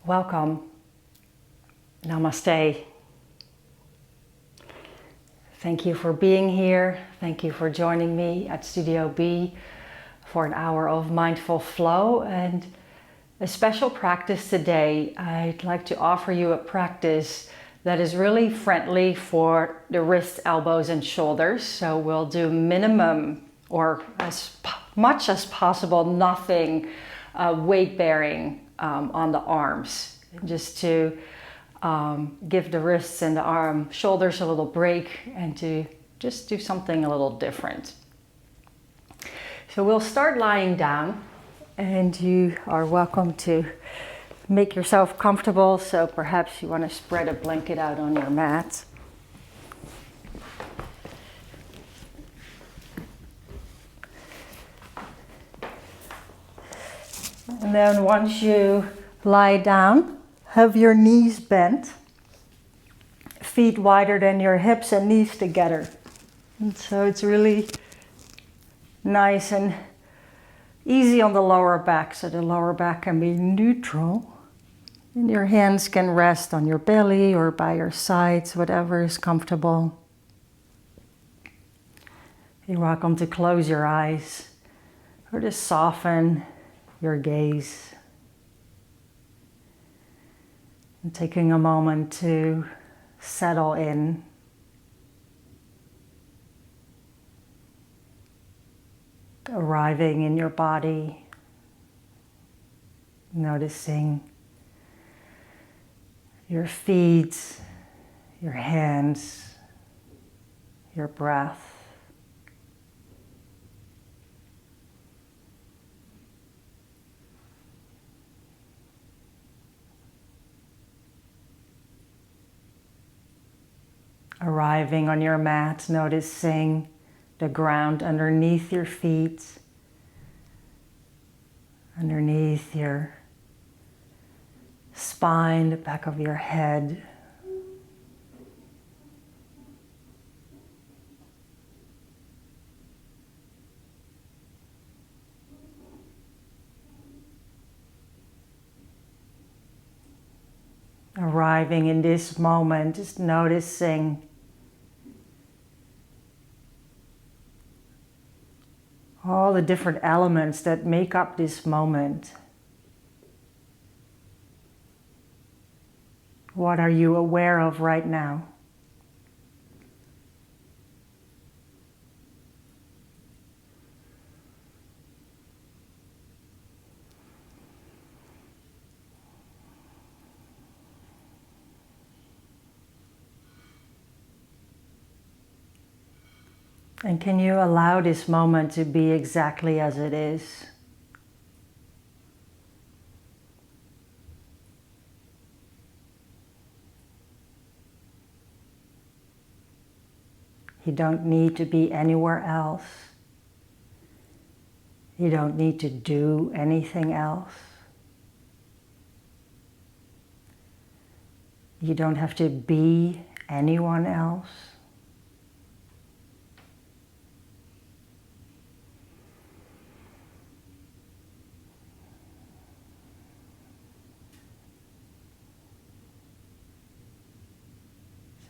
Welcome. Namaste. Thank you for being here. Thank you for joining me at Studio B for an hour of mindful flow and a special practice today. I'd like to offer you a practice that is really friendly for the wrists, elbows, and shoulders. So we'll do minimum or as much as possible, nothing weight bearing on the arms, just to give the wrists and the shoulders a little break and to just do something a little different. So we'll start lying down, and you are welcome to make yourself comfortable. So perhaps you want to spread a blanket out on your mat. And then once you lie down, have your knees bent, feet wider than your hips and knees together. And so it's really nice and easy on the lower back, so the lower back can be neutral. And your hands can rest on your belly or by your sides, whatever is comfortable. You're welcome to close your eyes or to soften your gaze. And taking a moment to settle in. Arriving in your body, noticing your feet, your hands, your breath. Arriving on your mat, noticing the ground underneath your feet, underneath your spine, the back of your head. Arriving in this moment, just noticing all the different elements that make up this moment. What are you aware of right now? And can you allow this moment to be exactly as it is? You don't need to be anywhere else. You don't need to do anything else. You don't have to be anyone else.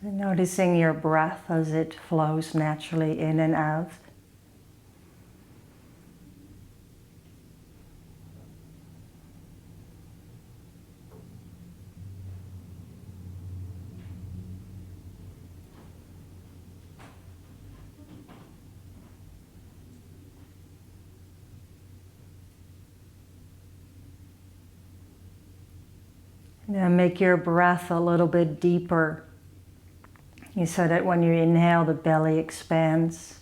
Noticing your breath as it flows naturally in and out. Now make your breath a little bit deeper, so that when you inhale, the belly expands.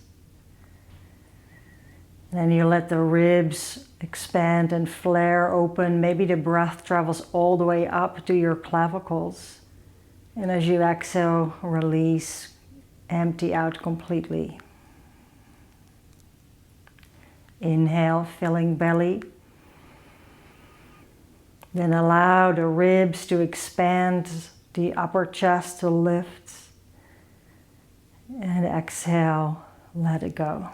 Then you let the ribs expand and flare open. Maybe the breath travels all the way up to your clavicles. And as you exhale, release, empty out completely. Inhale, filling belly. Then allow the ribs to expand, the upper chest to lift. And exhale, let it go.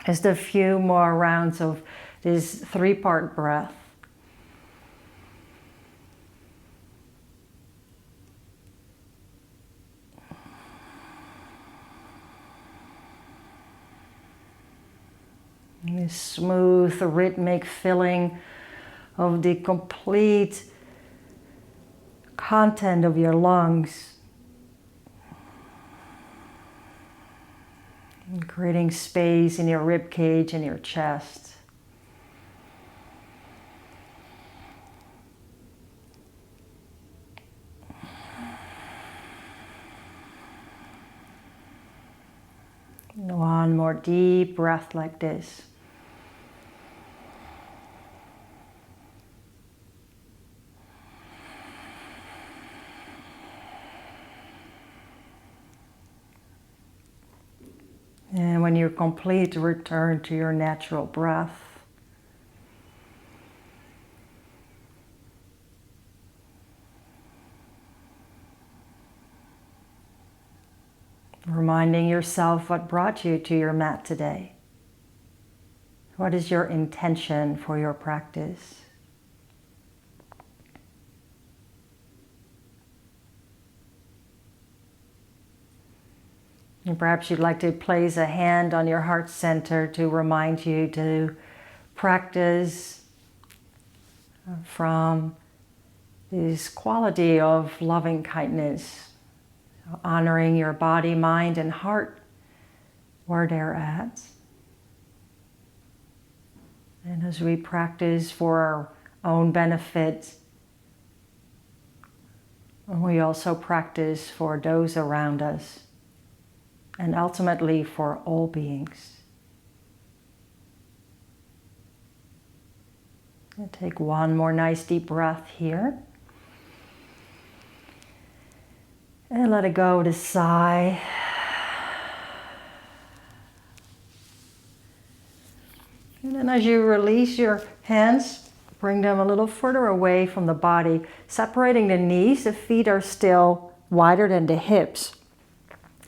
Just a few more rounds of this 3-part breath. This smooth, rhythmic filling of the complete content of your lungs. And creating space in your rib cage and your chest. One more deep breath like this. And when you're complete, return to your natural breath. Reminding yourself what brought you to your mat today. What is your intention for your practice? And perhaps you'd like to place a hand on your heart center to remind you to practice from this quality of loving kindness, honoring your body, mind, and heart where they're at. And as we practice for our own benefit, we also practice for those around us, and ultimately for all beings. And take one more nice deep breath here. And let it go with a sigh. And then as you release your hands, bring them a little further away from the body, separating the knees. The feet are still wider than the hips.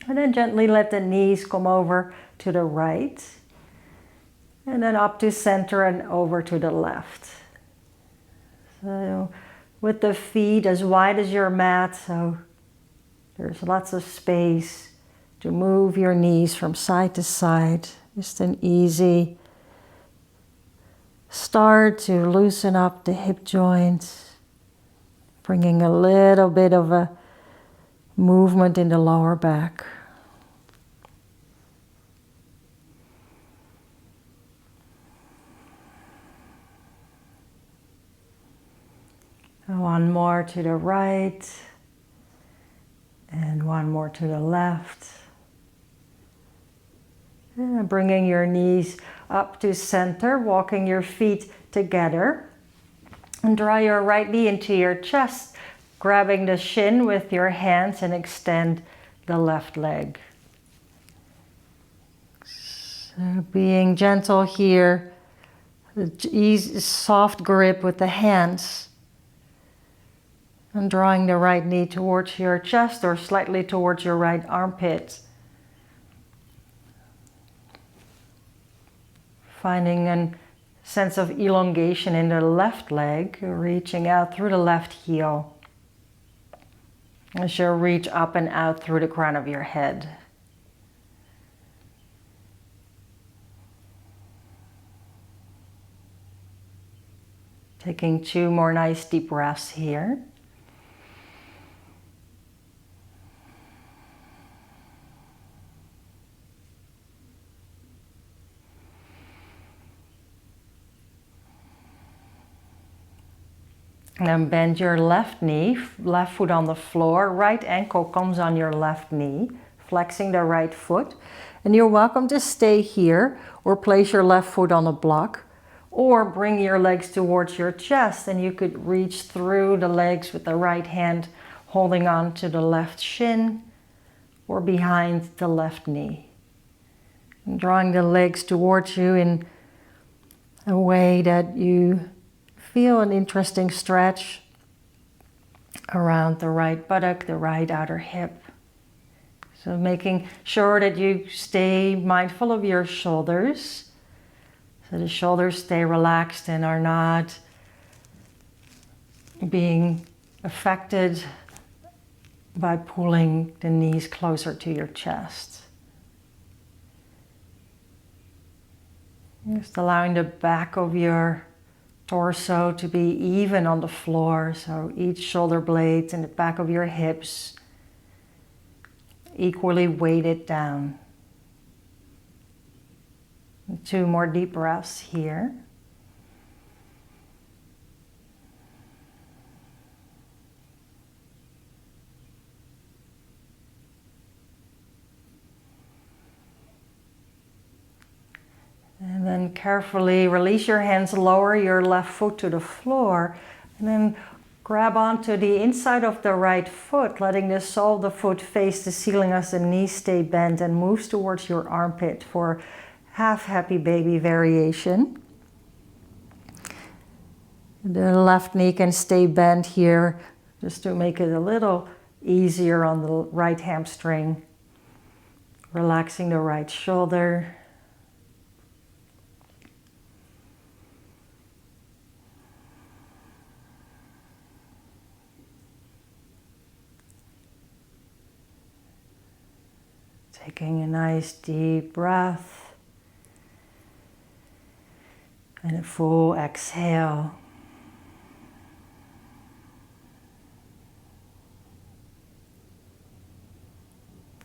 And then gently let the knees come over to the right. And then up to center and over to the left. So with the feet as wide as your mat, so there's lots of space to move your knees from side to side. Just an easy start to loosen up the hip joints, bringing a little bit of a movement in the lower back. One more to the right, and one more to the left. And bringing your knees up to center, walking your feet together. And draw your right knee into your chest, grabbing the shin with your hands and extend the left leg. So being gentle here, soft grip with the hands. And drawing the right knee towards your chest or slightly towards your right armpit. Finding a sense of elongation in the left leg, reaching out through the left heel. As you reach up and out through the crown of your head. Taking 2 more nice deep breaths here. And then bend your left knee, left foot on the floor, right ankle comes on your left knee, flexing the right foot. And you're welcome to stay here or place your left foot on a block or bring your legs towards your chest, and you could reach through the legs with the right hand holding on to the left shin or behind the left knee. And drawing the legs towards you in a way that you feel an interesting stretch around the right buttock, the right outer hip. So making sure that you stay mindful of your shoulders. So the shoulders stay relaxed and are not being affected by pulling the knees closer to your chest. Just allowing the back of your torso to be even on the floor, so each shoulder blade and the back of your hips equally weighted down. And 2 more deep breaths here. And then carefully release your hands, lower your left foot to the floor, and then grab onto the inside of the right foot, letting the sole of the foot face the ceiling as the knees stay bent and moves towards your armpit for half happy baby variation. The left knee can stay bent here just to make it a little easier on the right hamstring. Relaxing the right shoulder. Taking a nice deep breath and a full exhale.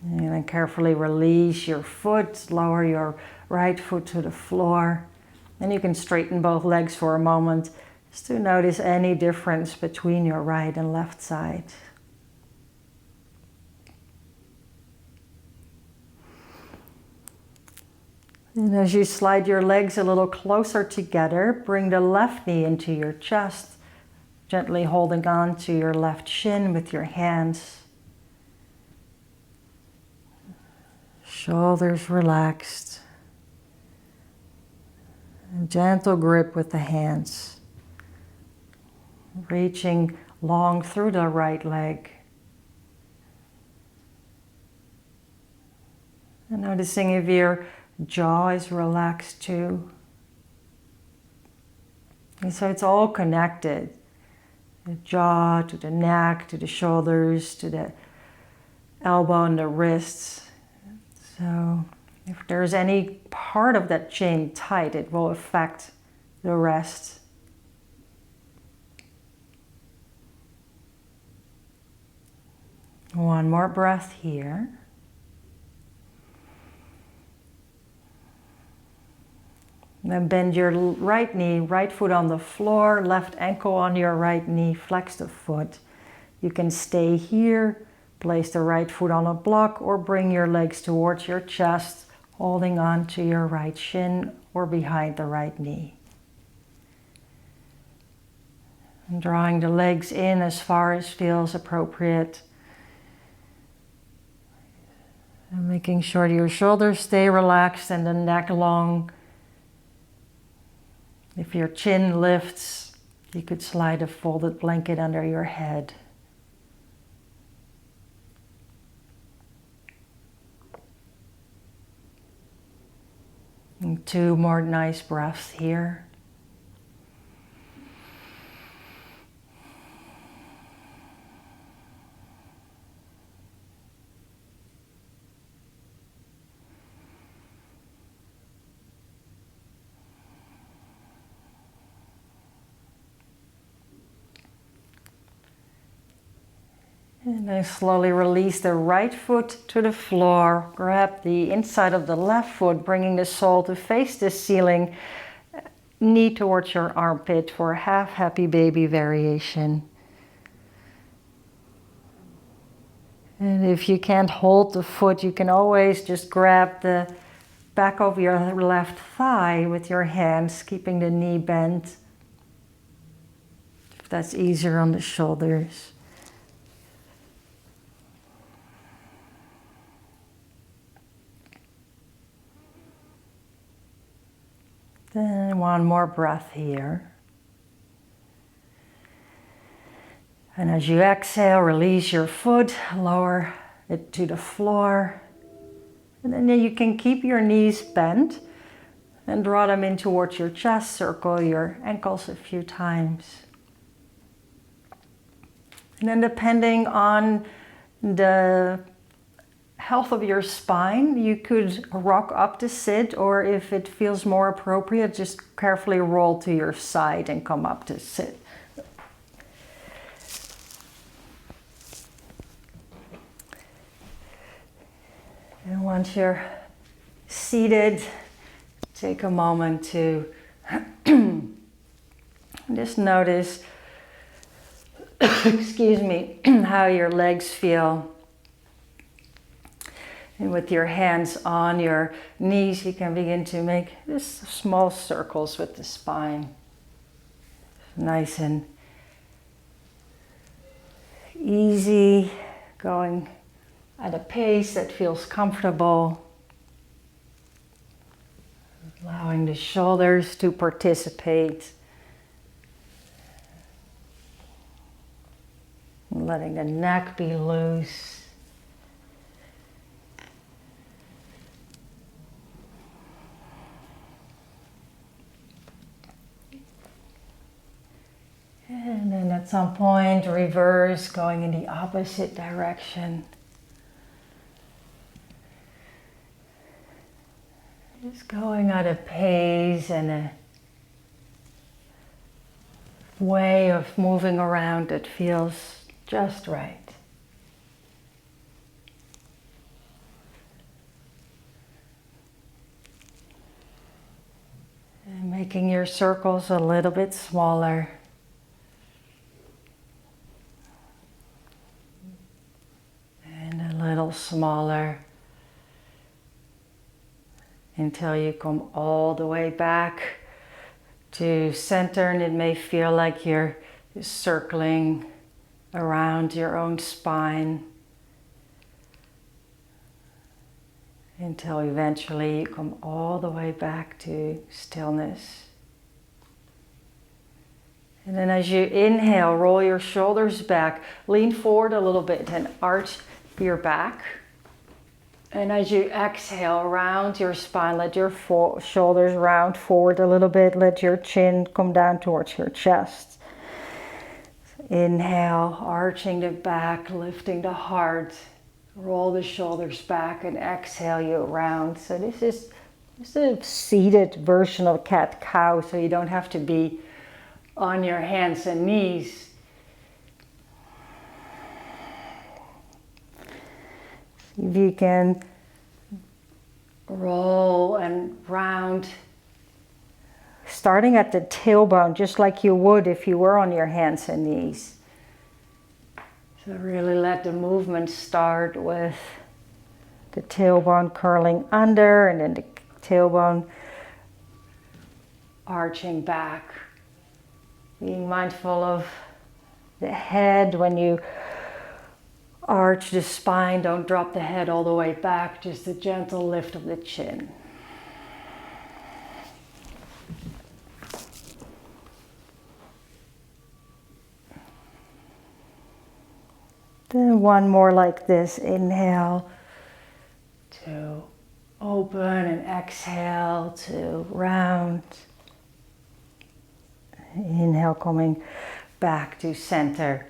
And then carefully release your foot, lower your right foot to the floor. Then you can straighten both legs for a moment just to notice any difference between your right and left side. And as you slide your legs a little closer together, bring the left knee into your chest, gently holding on to your left shin with your hands. Shoulders relaxed. A gentle grip with the hands. Reaching long through the right leg. And noticing if your jaw is relaxed too. And so it's all connected. The jaw to the neck, to the shoulders, to the elbow and the wrists. So if there's any part of that chain tight, it will affect the rest. One more breath here. Then bend your right knee, right foot on the floor, left ankle on your right knee, flex the foot. You can stay here, place the right foot on a block, or bring your legs towards your chest, holding on to your right shin or behind the right knee. And drawing the legs in as far as feels appropriate. And making sure your shoulders stay relaxed and the neck long. If your chin lifts, you could slide a folded blanket under your head. And 2 more nice breaths here. And then slowly release the right foot to the floor. Grab the inside of the left foot, bringing the sole to face the ceiling. Knee towards your armpit for half happy baby variation. And if you can't hold the foot, you can always just grab the back of your left thigh with your hands, keeping the knee bent. If that's easier on the shoulders. Then one more breath here. And as you exhale, release your foot, lower it to the floor. And then you can keep your knees bent and draw them in towards your chest, circle your ankles a few times. And then depending on the health of your spine, you could rock up to sit, or if it feels more appropriate, just carefully roll to your side and come up to sit. And once you're seated, take a moment to just notice, excuse me, how your legs feel. And with your hands on your knees, you can begin to make just small circles with the spine. Nice and easy, going at a pace that feels comfortable. Allowing the shoulders to participate. Letting the neck be loose. And then at some point, reverse, going in the opposite direction. Just going at a pace and a way of moving around that feels just right. And making your circles a little bit smaller. And a little smaller. Until you come all the way back to center, and it may feel like you're circling around your own spine until eventually you come all the way back to stillness. And then as you inhale, roll your shoulders back, lean forward a little bit and arch your back. And as you exhale, round your spine, let your shoulders round forward a little bit. Let your chin come down towards your chest. So inhale, arching the back, lifting the heart. Roll the shoulders back and exhale, you round. So this is a seated version of cat-cow, so you don't have to be on your hands and knees. If you can roll and round, starting at the tailbone, just like you would if you were on your hands and knees. So really let the movement start with the tailbone curling under and then the tailbone arching back. Being mindful of the head when you arch the spine, don't drop the head all the way back, just a gentle lift of the chin. Then one more like this, inhale to open and exhale to round. Inhale, coming back to center.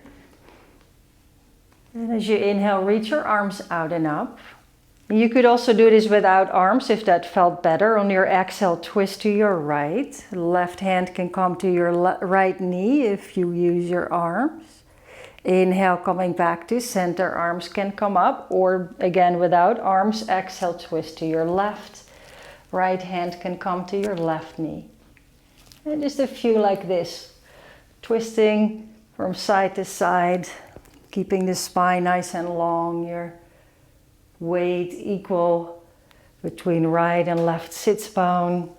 And as you inhale, reach your arms out and up. You could also do this without arms if that felt better. On your exhale, twist to your right. Left hand can come to your right knee if you use your arms. Inhale, coming back to center. Arms can come up, or again, without arms, exhale, twist to your left. Right hand can come to your left knee. And just a few like this. Twisting from side to side. Keeping the spine nice and long, your weight equal between right and left sits bone.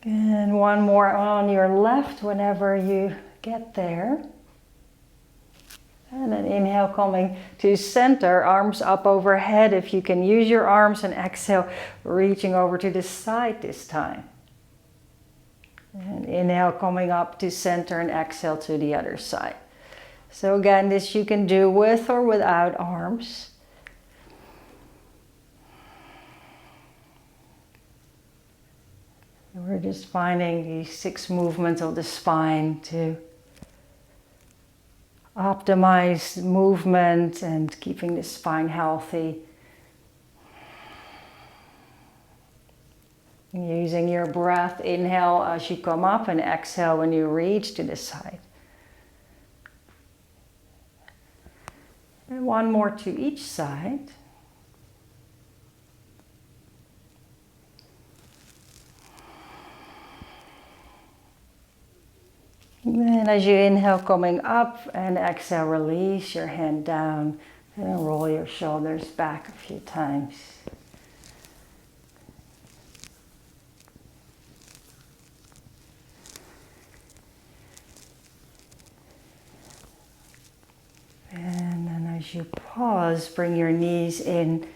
And one more on your left whenever you get there. And then inhale, coming to center, arms up overhead if you can use your arms, and exhale, reaching over to the side this time. And inhale, coming up to center, and exhale to the other side. So again, this you can do with or without arms. We're just finding these 6 movements of the spine to optimize movement and keeping the spine healthy. Using your breath, inhale as you come up and exhale when you reach to the side. And one more to each side. And then as you inhale, coming up, and exhale, release your hand down and roll your shoulders back a few times. And then as you pause, bring your knees in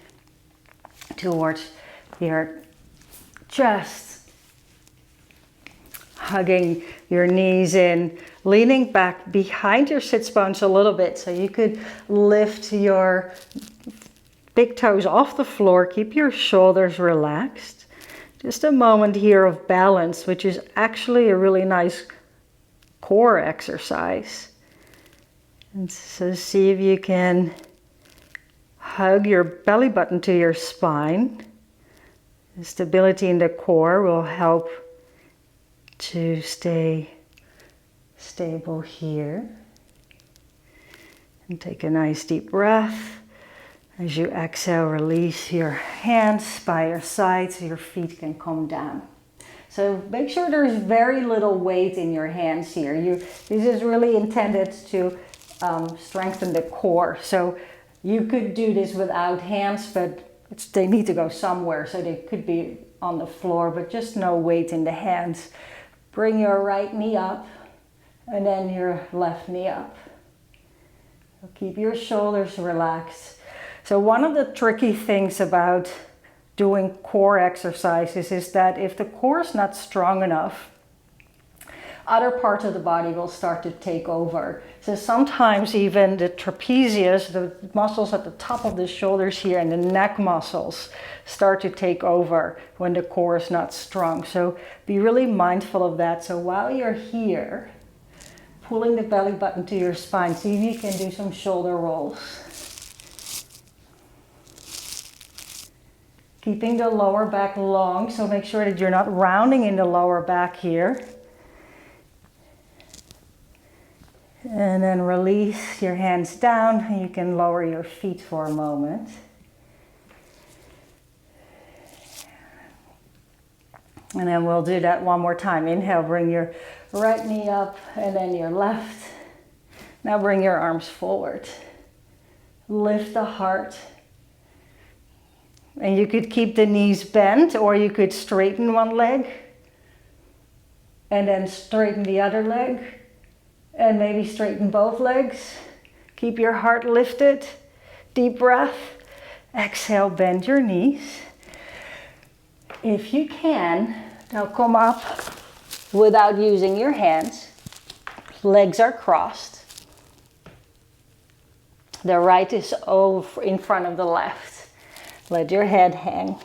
towards your chest, hugging your knees in, leaning back behind your sits bones a little bit, so you could lift your big toes off the floor, keep your shoulders relaxed. Just a moment here of balance, which is actually a really nice core exercise. And so see if you can hug your belly button to your spine. The stability in the core will help to stay stable here. And take a nice deep breath. As you exhale, release your hands by your sides so your feet can come down. So make sure there's very little weight in your hands here. This is really intended to strengthen the core. So you could do this without hands, but they need to go somewhere, so they could be on the floor, but just no weight in the hands. Bring your right knee up and then your left knee up. So keep your shoulders relaxed. So one of the tricky things about doing core exercises is that if the core is not strong enough, other parts of the body will start to take over. So sometimes even the trapezius, the muscles at the top of the shoulders here, and the neck muscles start to take over when the core is not strong. So be really mindful of that. So while you're here, pulling the belly button to your spine, see if you can do some shoulder rolls. Keeping the lower back long, so make sure that you're not rounding in the lower back here. And then release your hands down, and you can lower your feet for a moment. And then we'll do that one more time. Inhale, bring your right knee up, and then your left. Now bring your arms forward. Lift the heart. And you could keep the knees bent, or you could straighten one leg, and then straighten the other leg. And maybe straighten both legs. Keep your heart lifted. Deep breath. Exhale, bend your knees. If you can, now come up without using your hands. Legs are crossed. The right is over in front of the left. Let your head hang.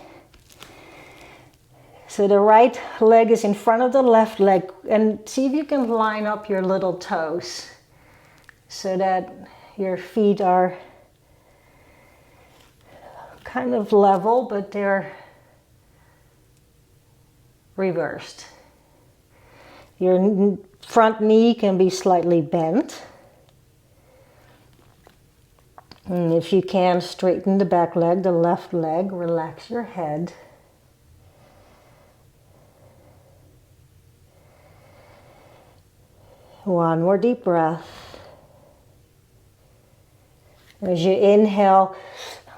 So the right leg is in front of the left leg, and see if you can line up your little toes so that your feet are kind of level, but they're reversed. Your front knee can be slightly bent. And if you can, straighten the back leg, the left leg, relax your head. One more deep breath. As you inhale,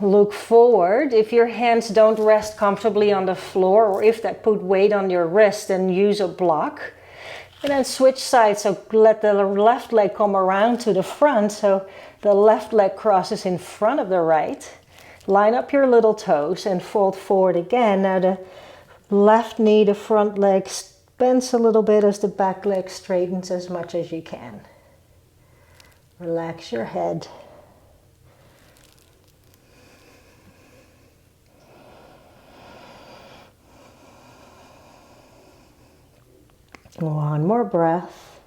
look forward. If your hands don't rest comfortably on the floor, or if that put weight on your wrist, then use a block. And then switch sides, so let the left leg come around to the front, so the left leg crosses in front of the right. Line up your little toes and fold forward again. Now the left knee, the front leg bends a little bit as the back leg straightens as much as you can. Relax your head. One more breath.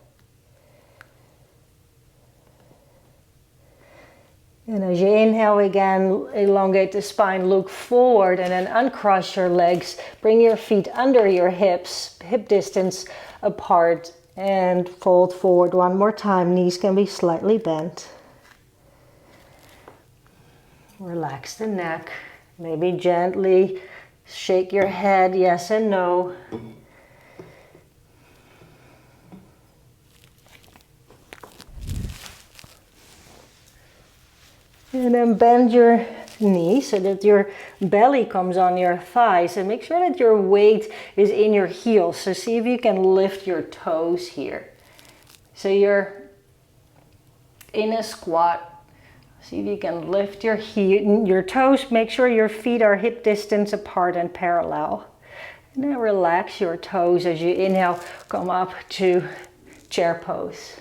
And as you inhale again, elongate the spine, look forward, and then uncross your legs. Bring your feet under your hips, hip distance apart, and fold forward one more time. Knees can be slightly bent. Relax the neck. Maybe gently shake your head, yes and no. And then bend your knees so that your belly comes on your thighs, and make sure that your weight is in your heels. So see if you can lift your toes here. So you're in a squat. See if you can lift your toes. Make sure your feet are hip distance apart and parallel. And then relax your toes as you inhale, come up to chair pose.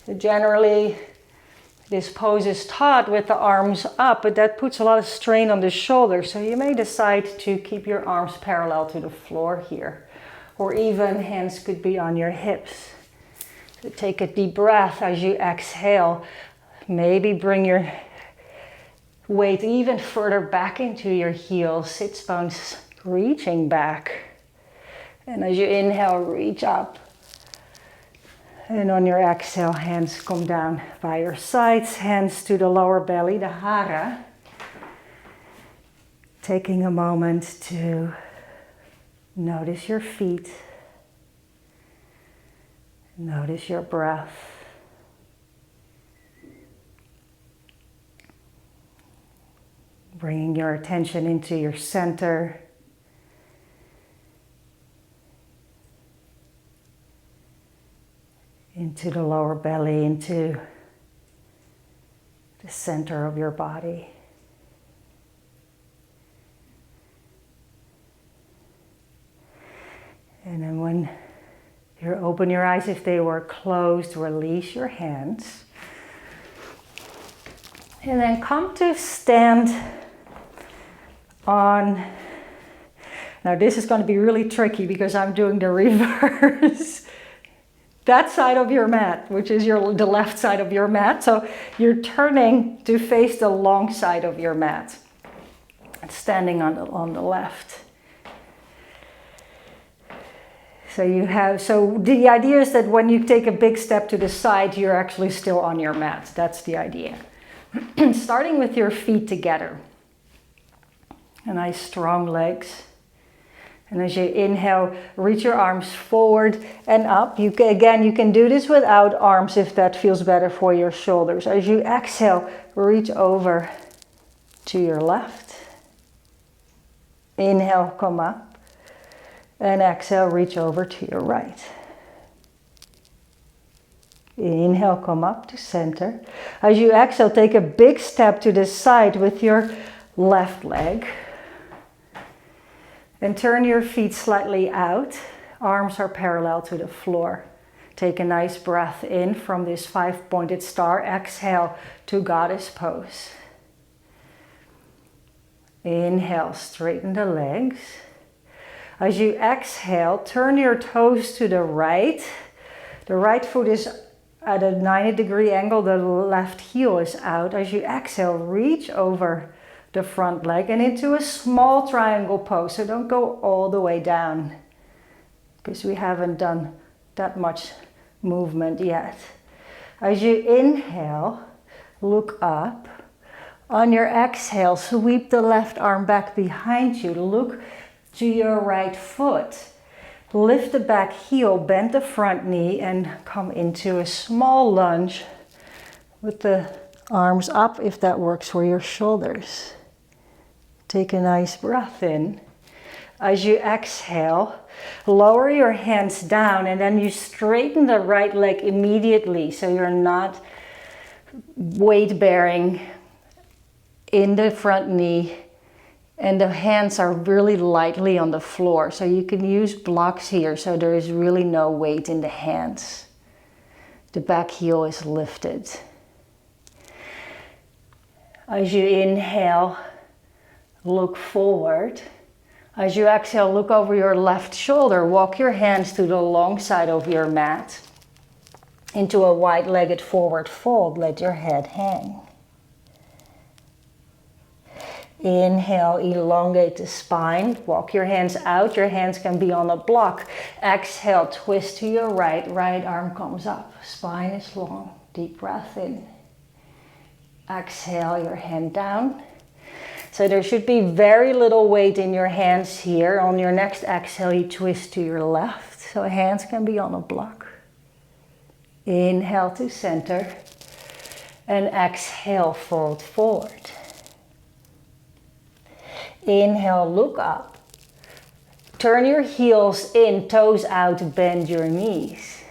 So generally, this pose is taught with the arms up, but that puts a lot of strain on the shoulders. So you may decide to keep your arms parallel to the floor here, or even hands could be on your hips. So take a deep breath as you exhale. Maybe bring your weight even further back into your heels, sits bones reaching back. And as you inhale, reach up. And on your exhale, hands come down by your sides, hands to the lower belly, the hara. Taking a moment to notice your feet, notice your breath. Bringing your attention into your center. Into the lower belly, into the center of your body. And then when you open your eyes, if they were closed, release your hands. And then come to stand on, now this is going to be really tricky because I'm doing the reverse. That side of your mat, which is the left side of your mat. So you're turning to face the long side of your mat. And standing on the left. So the idea is that when you take a big step to the side, you're actually still on your mat. That's the idea. Starting with your feet together. Nice strong legs. And as you inhale, reach your arms forward and up. You can do this without arms if that feels better for your shoulders. As you exhale, reach over to your left. Inhale, come up. And exhale, reach over to your right. Inhale, come up to center. As you exhale, take a big step to the side with your left leg. And turn your feet slightly out. Arms are parallel to the floor. Take a nice breath in from this 5-pointed star. Exhale to goddess pose. Inhale, straighten the legs. As you exhale, turn your toes to the right. The right foot is at a 90-degree angle. The left heel is out. As you exhale, reach over the front leg and into a small triangle pose. So don't go all the way down because we haven't done that much movement yet. As you inhale, look up. On your exhale, sweep the left arm back behind you. Look to your right foot. Lift the back heel, bend the front knee, and come into a small lunge with the arms up if that works for your shoulders. Take a nice breath in. As you exhale, lower your hands down and then you straighten the right leg immediately so you're not weight bearing in the front knee and the hands are really lightly on the floor. So you can use blocks here so there is really no weight in the hands. The back heel is lifted. As you inhale, look forward. As you exhale, look over your left shoulder. Walk your hands to the long side of your mat into a wide-legged forward fold. Let your head hang. Inhale, elongate the spine. Walk your hands out. Your hands can be on a block. Exhale, twist to your right. Right arm comes up. Spine is long. Deep breath in. Exhale, your hand down. So there should be very little weight in your hands here. On your next exhale, you twist to your left. So hands can be on a block. Inhale to center. And exhale, fold forward. Inhale, look up. Turn your heels in, toes out, bend your knees.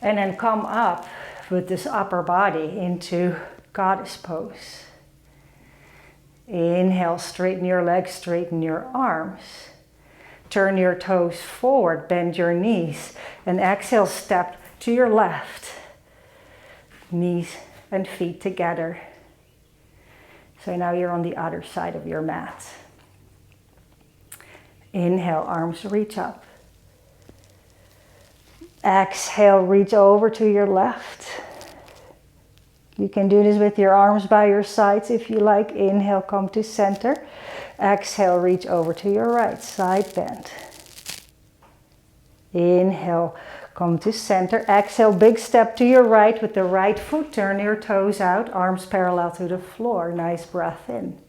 And then come up with this upper body into goddess pose. Inhale, straighten your legs, straighten your arms. Turn your toes forward, bend your knees. And exhale, step to your left. Knees and feet together. So now you're on the other side of your mat. Inhale, arms reach up. Exhale, reach over to your left. You can do this with your arms by your sides if you like. Inhale, come to center. Exhale, reach over to your right, side bend. Inhale, come to center. Exhale, big step to your right with the right foot. Turn your toes out, arms parallel to the floor. Nice breath in.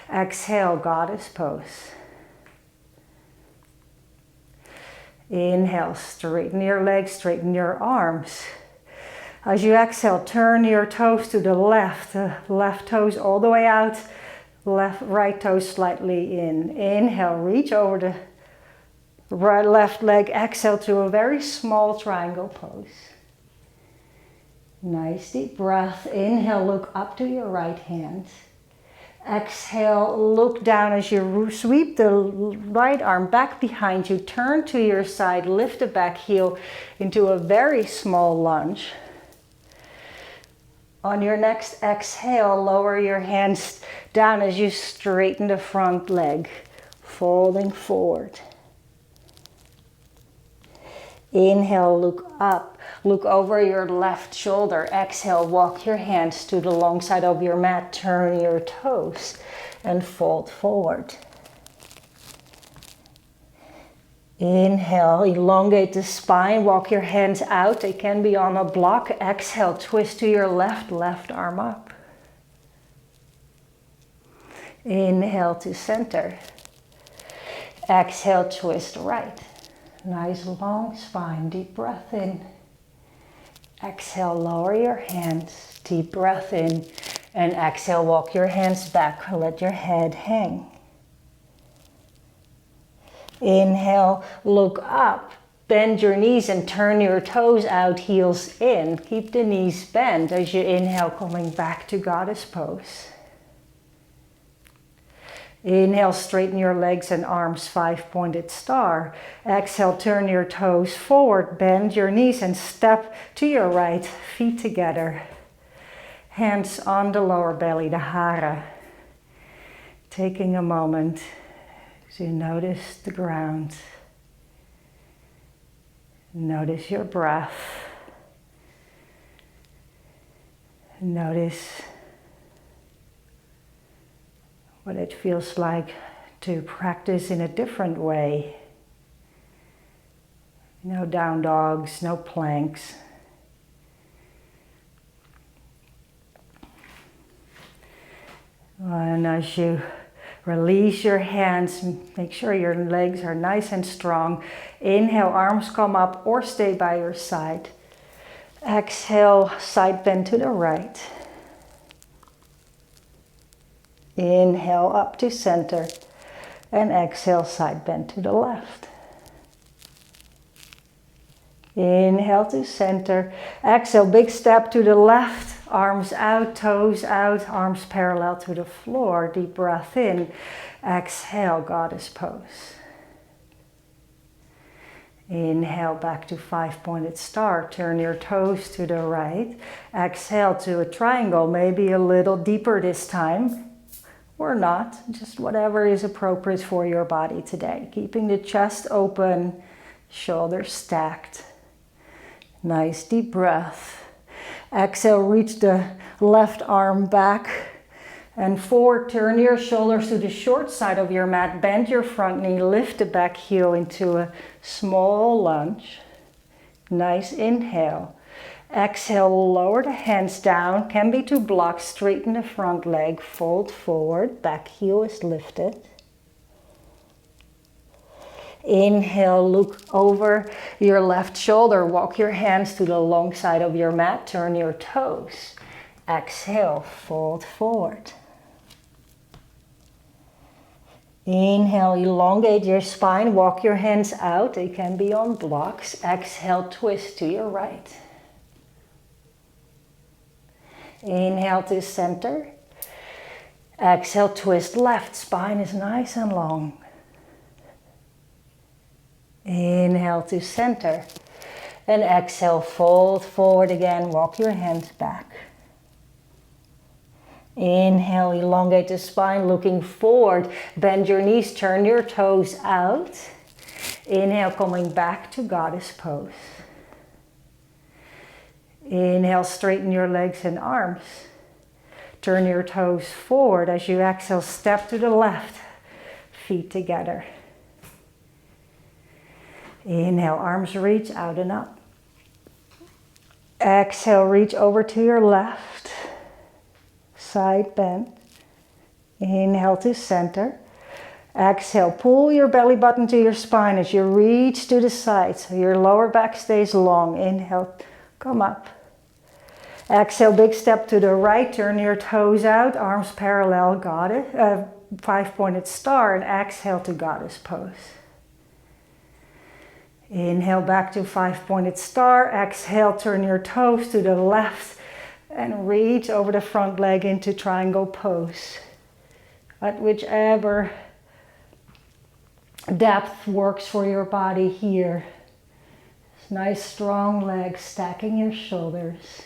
Exhale, goddess pose. Inhale, straighten your legs, straighten your arms. As you exhale, turn your toes to the left toes all the way out, right toes slightly in. Inhale, reach over the left leg, exhale to a very small triangle pose. Nice deep breath. Inhale, look up to your right hand. Exhale, look down as you sweep the right arm back behind you. Turn to your side, lift the back heel into a very small lunge. On your next exhale, lower your hands down as you straighten the front leg, folding forward. Inhale, look up, look over your left shoulder. Exhale, walk your hands to the long side of your mat, turn your toes and fold forward. Inhale, elongate the spine, walk your hands out. They can be on a block. Exhale, twist to your left, left arm up. Inhale to center. Exhale, twist right. Nice long spine, deep breath in. Exhale, lower your hands, deep breath in. And exhale, walk your hands back, let your head hang. Inhale, look up, bend your knees and turn your toes out, heels in. Keep the knees bent as you inhale, coming back to goddess pose. Inhale, straighten your legs and arms, five-pointed star. Exhale, turn your toes forward, bend your knees and step to your right, feet together. Hands on the lower belly, the hara. Taking a moment to notice the ground. Notice your breath. Notice what it feels like to practice in a different way. No down dogs, no planks. And as you release your hands, make sure your legs are nice and strong. Inhale, arms come up or stay by your side. Exhale, side bend to the right. Inhale, up to center. And exhale, side bend to the left. Inhale to center. Exhale, big step to the left. Arms out, toes out, arms parallel to the floor. Deep breath in. Exhale, goddess pose. Inhale, back to five-pointed star. Turn your toes to the right. Exhale to a triangle, maybe a little deeper this time. or not, just whatever is appropriate for your body today. Keeping the chest open, shoulders stacked. Nice deep breath. Exhale, reach the left arm back and forward. Turn your shoulders to the short side of your mat. Bend your front knee, lift the back heel into a small lunge. Nice inhale. Exhale, lower the hands down. Can be to block. Straighten the front leg, fold forward. Back heel is lifted. Inhale, look over your left shoulder. Walk your hands to the long side of your mat. Turn your toes. Exhale, fold forward. Inhale, elongate your spine. Walk your hands out. They can be on blocks. Exhale, twist to your right. Inhale to center. Exhale, twist left. Spine is nice and long. Inhale to center. And exhale, fold forward again. Walk your hands back. Inhale, elongate the spine, looking forward. Bend your knees, turn your toes out. Inhale, coming back to goddess pose. Inhale, straighten your legs and arms. Turn your toes forward. As you exhale, step to the left. Feet together. Inhale, arms reach out and up. Exhale, reach over to your left. Side bend. Inhale to center. Exhale, pull your belly button to your spine as you reach to the side so your lower back stays long. Inhale, come up. Exhale, big step to the right. Turn your toes out, arms parallel, goddess, five-pointed star, and exhale to goddess pose. Inhale back to five-pointed star. Exhale, turn your toes to the left and reach over the front leg into triangle pose. At whichever depth works for your body here. Nice strong legs, stacking your shoulders.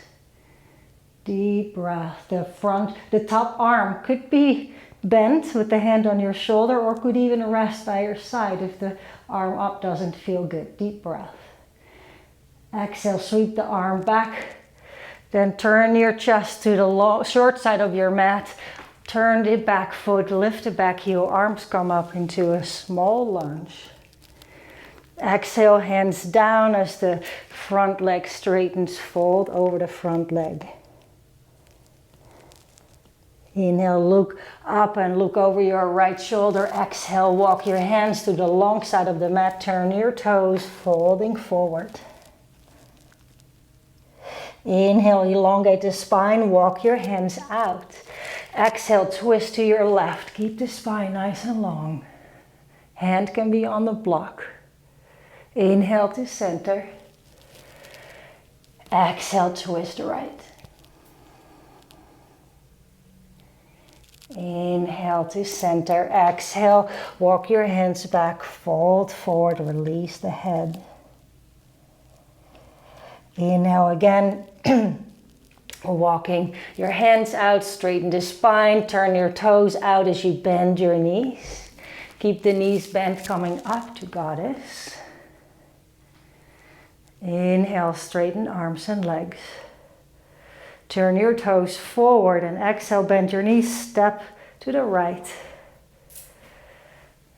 Deep breath. The top arm could be bent with the hand on your shoulder or could even rest by your side if the arm up doesn't feel good. Deep breath. Exhale, sweep the arm back. Then turn your chest to the short side of your mat. Turn the back foot, lift the back heel, arms come up into a small lunge. Exhale, hands down as the front leg straightens, fold over the front leg. Inhale, look up and look over your right shoulder. Exhale, walk your hands to the long side of the mat. Turn your toes, folding forward. Inhale, elongate the spine. Walk your hands out. Exhale, twist to your left. Keep the spine nice and long. Hand can be on the block. Inhale to center. Exhale, twist right. Inhale to center. Exhale, walk your hands back, fold forward, release the head. Inhale again, walking your hands out, straighten the spine, turn your toes out as you bend your knees. Keep the knees bent, coming up to goddess. Inhale, straighten arms and legs. Turn your toes forward and exhale, bend your knees, step to the right.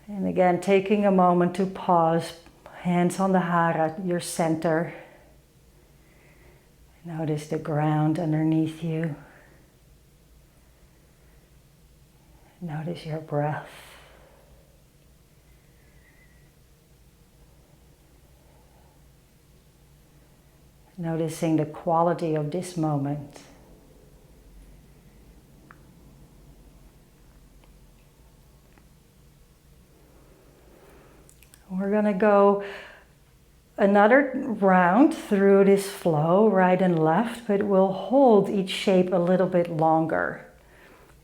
And again, taking a moment to pause, hands on the hara, your center. Notice the ground underneath you. Notice your breath. Noticing the quality of this moment. We're going to go another round through this flow, right and left, but we'll hold each shape a little bit longer.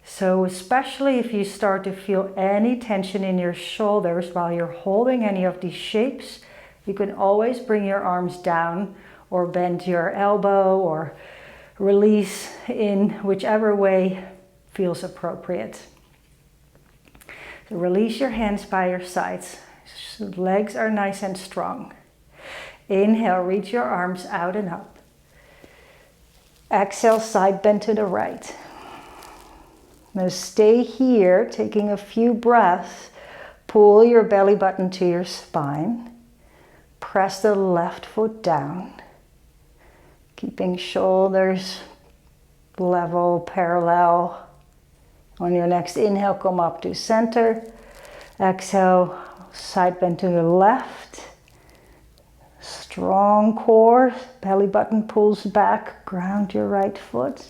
So especially if you start to feel any tension in your shoulders while you're holding any of these shapes, you can always bring your arms down or bend your elbow or release in whichever way feels appropriate. Release your hands by your sides. So legs are nice and strong. Inhale, reach your arms out and up. Exhale, side bend to the right. Now stay here, taking a few breaths. Pull your belly button to your spine. Press the left foot down. Keeping shoulders level, parallel. On your next inhale, come up to center. Exhale, side bend to the left. Strong core, belly button pulls back, ground your right foot.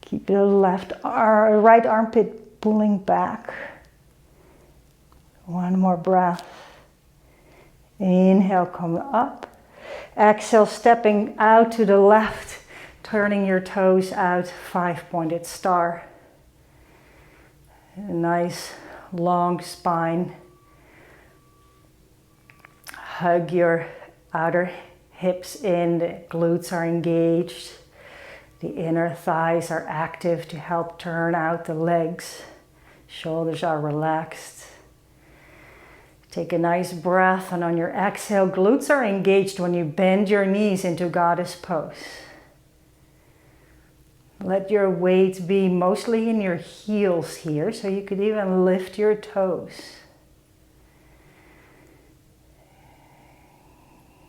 Keep your right armpit pulling back. One more breath. Inhale, come up. Exhale, stepping out to the left, turning your toes out, 5-pointed star. A nice long spine. Hug your outer hips in, the glutes are engaged. The inner thighs are active to help turn out the legs. Shoulders are relaxed. Take a nice breath, and on your exhale, glutes are engaged when you bend your knees into goddess pose. Let your weight be mostly in your heels here, so you could even lift your toes.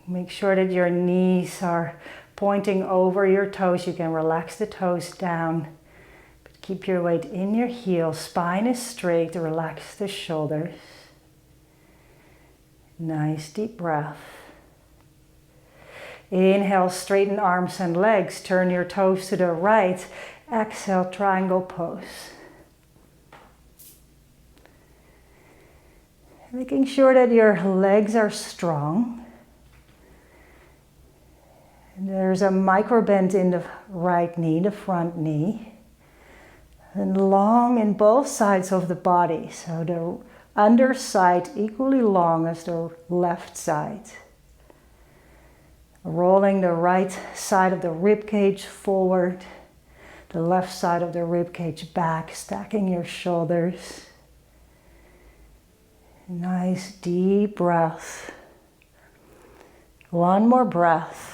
Make sure that your knees are pointing over your toes. You can relax the toes down, but keep your weight in your heels. Spine is straight, relax the shoulders. Nice deep breath. Inhale, straighten arms and legs. Turn your toes to the right. Exhale, triangle pose. Making sure that your legs are strong. There's a micro bend in the right knee, the front knee. And long in both sides of the body. So the underside equally long as the left side. Rolling the right side of the rib cage forward, the left side of the rib cage back, stacking your shoulders. Nice deep breath. One more breath.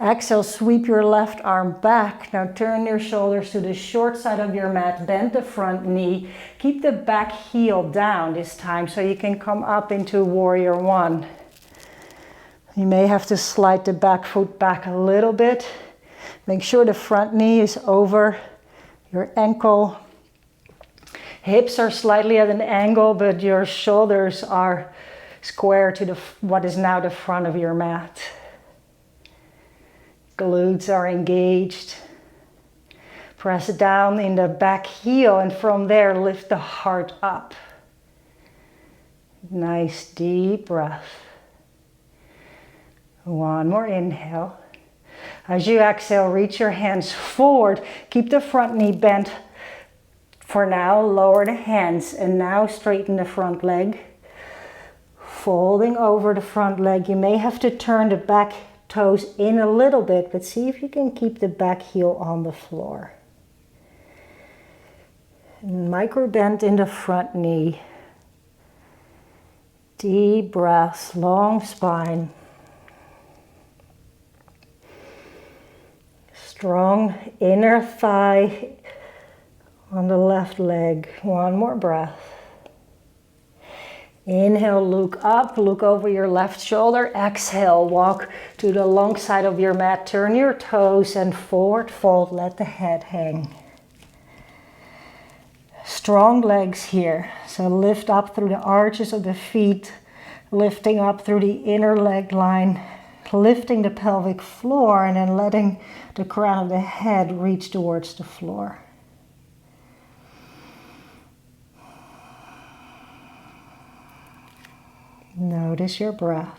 Exhale, sweep your left arm back. Now turn your shoulders to the short side of your mat, bend the front knee. Keep the back heel down this time so you can come up into warrior one. You may have to slide the back foot back a little bit. Make sure the front knee is over your ankle. Hips are slightly at an angle, but your shoulders are square to what is now the front of your mat. Glutes are engaged. Press down in the back heel, and from there lift the heart up. Nice deep breath. One more inhale. As you exhale, reach your hands forward. Keep the front knee bent for now. Lower the hands, and now straighten the front leg. Folding over the front leg. You may have to turn the back toes in a little bit, but see if you can keep the back heel on the floor. Micro bend in the front knee. Deep breaths, long spine. Strong inner thigh on the left leg. One more breath. Inhale, look up, look over your left shoulder. Exhale, walk to the long side of your mat. Turn your toes and forward fold. Let the head hang. Strong legs here. So lift up through the arches of the feet, lifting up through the inner leg line, lifting the pelvic floor, and then letting the crown of the head reach towards the floor. Notice your breath.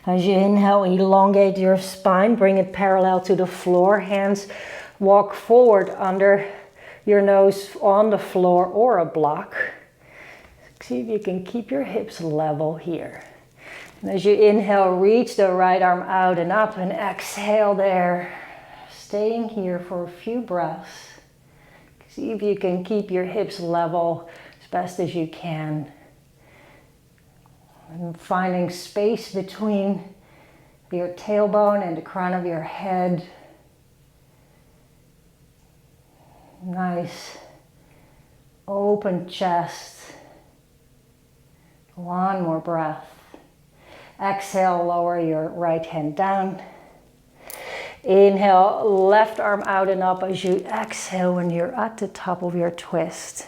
As you inhale, elongate your spine, bring it parallel to the floor. Hands walk forward under your nose on the floor or a block. See if you can keep your hips level here. And as you inhale, reach the right arm out and up, and exhale there. staying here for a few breaths. See if you can keep your hips level as best as you can. And finding space between your tailbone and the crown of your head. Nice open chest. One more breath. Exhale, lower your right hand down. Inhale, left arm out and up as you exhale when you're at the top of your twist.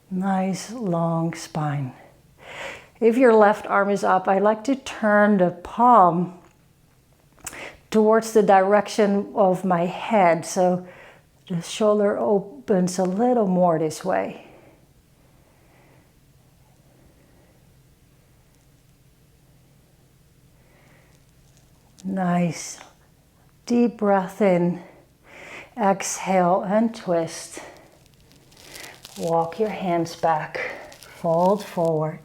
Nice long spine. If your left arm is up, I like to turn the palm towards the direction of my head, so the shoulder opens a little more this way. Nice. Deep breath in. Exhale and twist. Walk your hands back. Fold forward.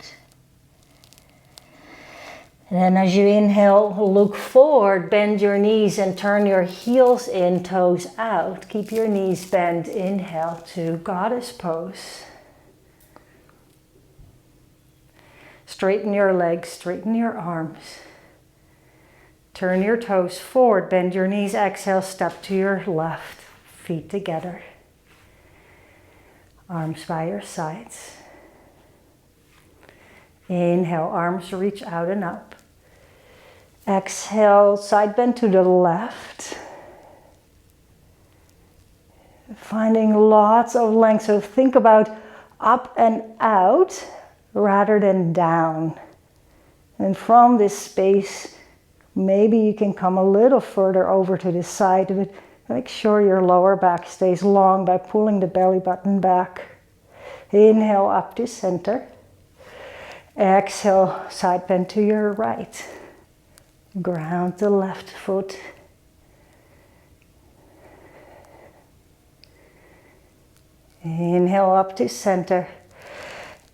And then as you inhale, look forward, bend your knees and turn your heels in, toes out. Keep your knees bent. Inhale to goddess pose. Straighten your legs, straighten your arms. Turn your toes forward, bend your knees, exhale, step to your left, feet together. Arms by your sides. Inhale, arms reach out and up. Exhale, side bend to the left. Finding lots of length, so think about up and out rather than down. And from this space, maybe you can come a little further over to the side, but make sure your lower back stays long by pulling the belly button back. Inhale up to center. Exhale, side bend to your right. Ground the left foot. Inhale up to center.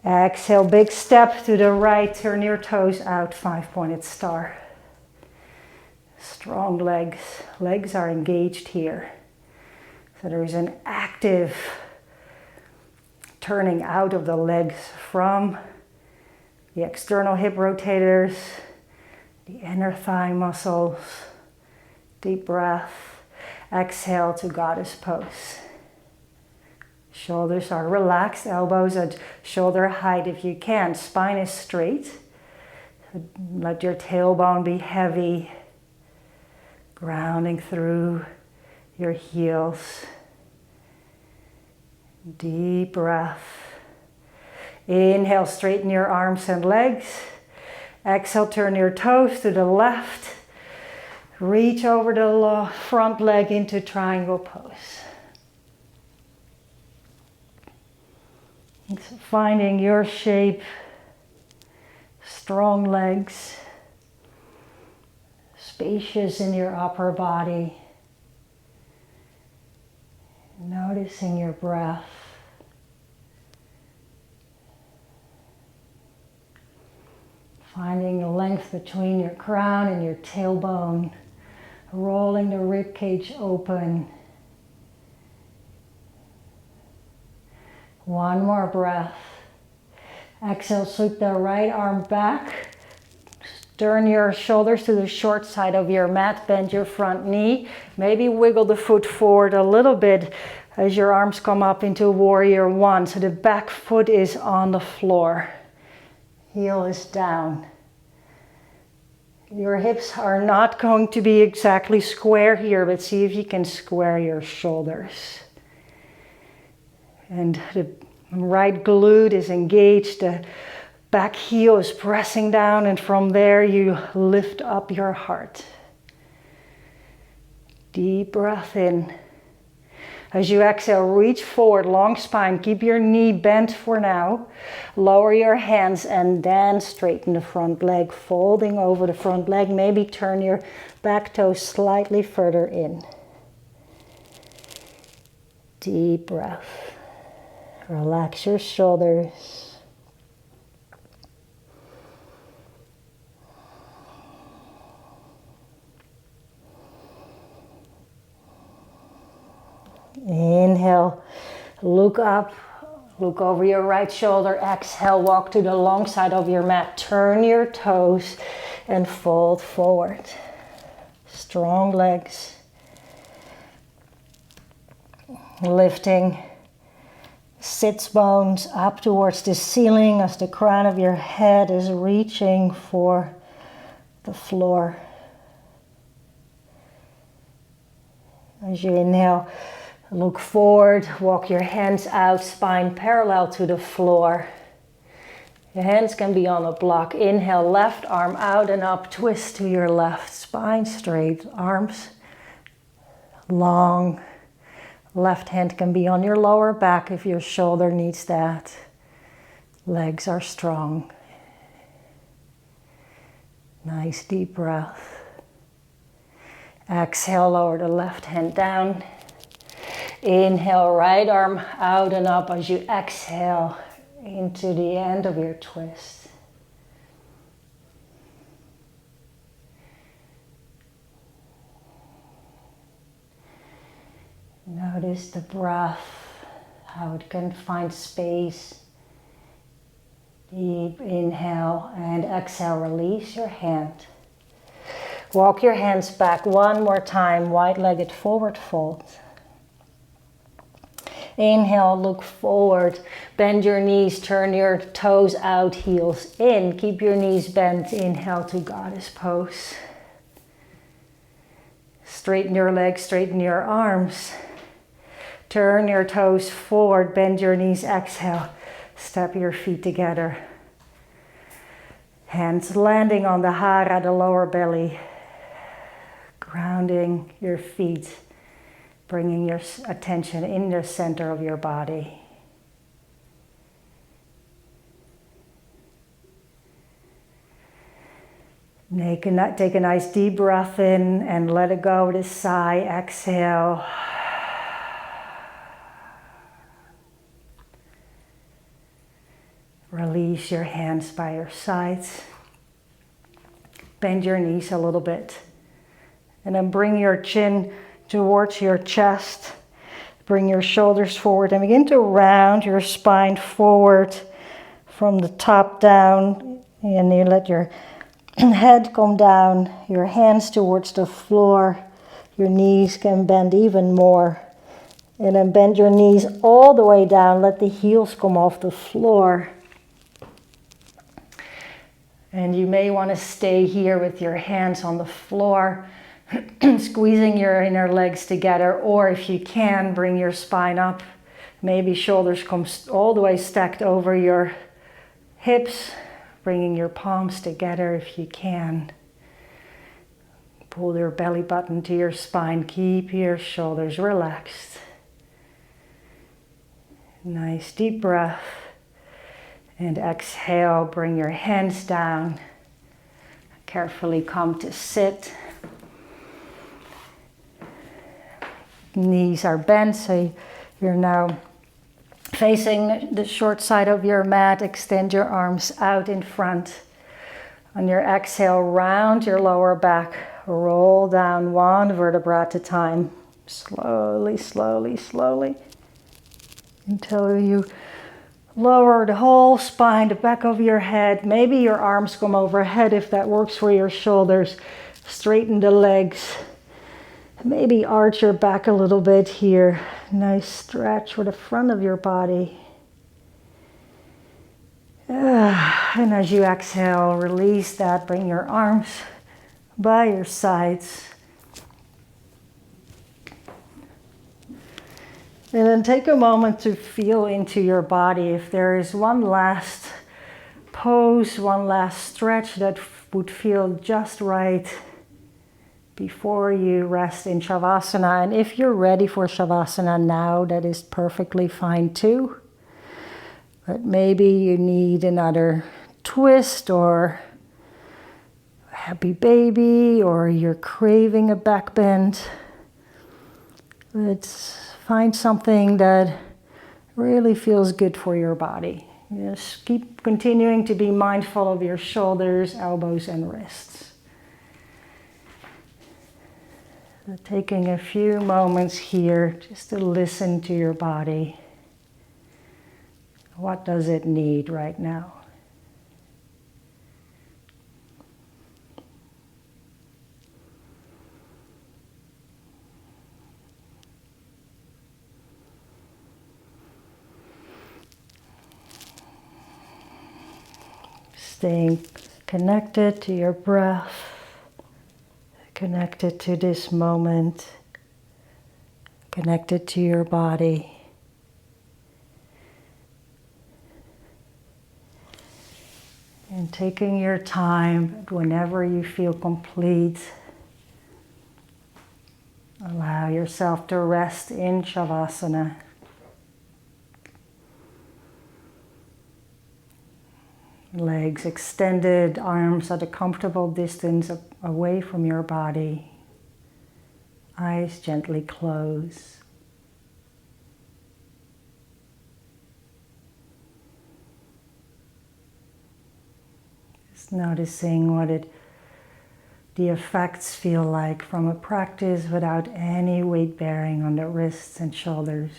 Exhale, big step to the right. Turn your toes out, 5-pointed star. Strong legs. Legs are engaged here. So there is an active turning out of the legs from the external hip rotators, the inner thigh muscles. Deep breath. Exhale to goddess pose. Shoulders are relaxed, elbows at shoulder height if you can. Spine is straight. Let your tailbone be heavy. Grounding through your heels. Deep breath. Inhale, straighten your arms and legs. Exhale, turn your toes to the left. Reach over the front leg into triangle pose. So finding your shape, strong legs, spacious in your upper body. Noticing your breath. Finding the length between your crown and your tailbone. Rolling the rib cage open. One more breath. Exhale, sweep the right arm back. Turn your shoulders to the short side of your mat. Bend your front knee. Maybe wiggle the foot forward a little bit as your arms come up into warrior one. So the back foot is on the floor. Heel is down. Your hips are not going to be exactly square here, but see if you can square your shoulders. And the right glute is engaged, the back heel is pressing down, and from there you lift up your heart. Deep breath in. As you exhale, reach forward, long spine. Keep your knee bent for now. Lower your hands and then straighten the front leg, folding over the front leg. Maybe turn your back toe slightly further in. Deep breath. Relax your shoulders. Inhale, look up, look over your right shoulder. Exhale, walk to the long side of your mat. Turn your toes and fold forward. Strong legs. Lifting sits bones up towards the ceiling as the crown of your head is reaching for the floor. As you inhale, look forward, walk your hands out, spine parallel to the floor. Your hands can be on a block. Inhale, left arm out and up, twist to your left, spine straight, arms long. Left hand can be on your lower back if your shoulder needs that. Legs are strong. Nice deep breath. Exhale, lower the left hand down. Inhale, right arm out and up as you exhale into the end of your twist. Notice the breath, how it can find space. Deep inhale and exhale, release your hand. Walk your hands back one more time, wide-legged forward fold. Inhale, look forward, bend your knees, turn your toes out, heels in. Keep your knees bent, inhale to goddess pose. Straighten your legs, straighten your arms. Turn your toes forward, bend your knees, exhale. Step your feet together. Hands landing on the hara, the lower belly. Grounding your feet, bringing your attention in the center of your body. Take a nice deep breath in and let it go with a sigh. Exhale. Release your hands by your sides. Bend your knees a little bit. And then bring your chin towards your chest. Bring your shoulders forward and begin to round your spine forward from the top down. And you let your head come down, your hands towards the floor. Your knees can bend even more. And then bend your knees all the way down. Let the heels come off the floor. And you may want to stay here with your hands on the floor, squeezing your inner legs together, or if you can, bring your spine up. Maybe shoulders come all the way stacked over your hips, bringing your palms together if you can. Pull your belly button to your spine. Keep your shoulders relaxed. Nice deep breath. And exhale, bring your hands down. Carefully come to sit. Knees are bent, so you're now facing the short side of your mat. Extend your arms out in front. On your exhale, round your lower back. Roll down one vertebra at a time. Slowly, slowly, slowly. Until you lower the whole spine, the back of your head. Maybe your arms come overhead if that works for your shoulders. Straighten the legs. Maybe arch your back a little bit here. Nice stretch for the front of your body. And as you exhale, release that. Bring your arms by your sides. And then take a moment to feel into your body. If there is one last pose, one last stretch that would feel just right before you rest in Shavasana. And if you're ready for Shavasana now, that is perfectly fine too. But maybe you need another twist or a happy baby, or you're craving a back bend. Find something that really feels good for your body. Just keep continuing to be mindful of your shoulders, elbows, and wrists. So taking a few moments here just to listen to your body. What does it need right now? Staying connected to your breath, connected to this moment, connected to your body. And taking your time, whenever you feel complete, allow yourself to rest in Shavasana. Legs extended, arms at a comfortable distance away from your body. Eyes gently close. Just noticing what the effects feel like from a practice without any weight bearing on the wrists and shoulders.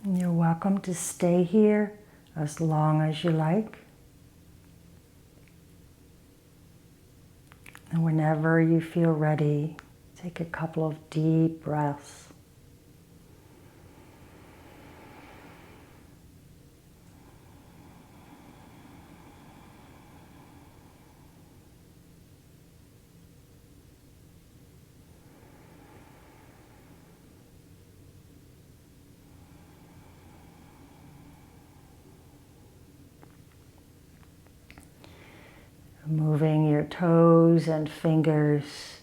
And you're welcome to stay here as long as you like. And whenever you feel ready, take a couple of deep breaths. Moving your toes and fingers,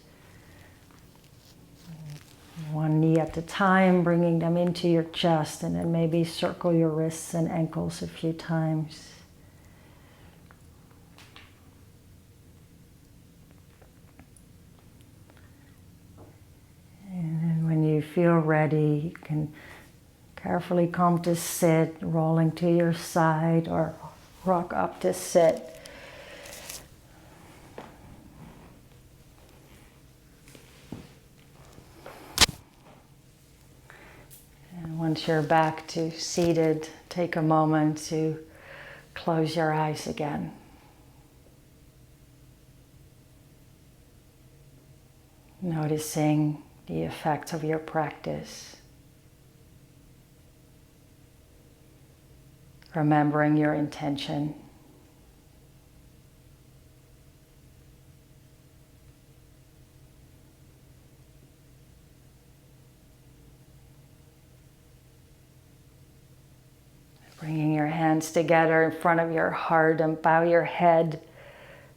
one knee at a time, bringing them into your chest, and then maybe circle your wrists and ankles a few times. And then when you feel ready, you can carefully come to sit, rolling to your side, or rock up to sit. Once you're back to seated, take a moment to close your eyes again. Noticing the effect of your practice. Remembering your intention. Bringing your hands together in front of your heart and bow your head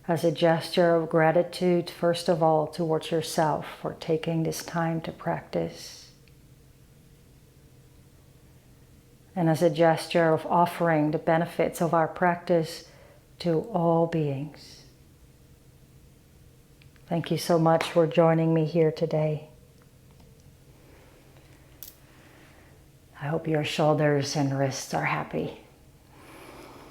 as a gesture of gratitude, first of all, towards yourself for taking this time to practice. And as a gesture of offering the benefits of our practice to all beings. Thank you so much for joining me here today. I hope your shoulders and wrists are happy.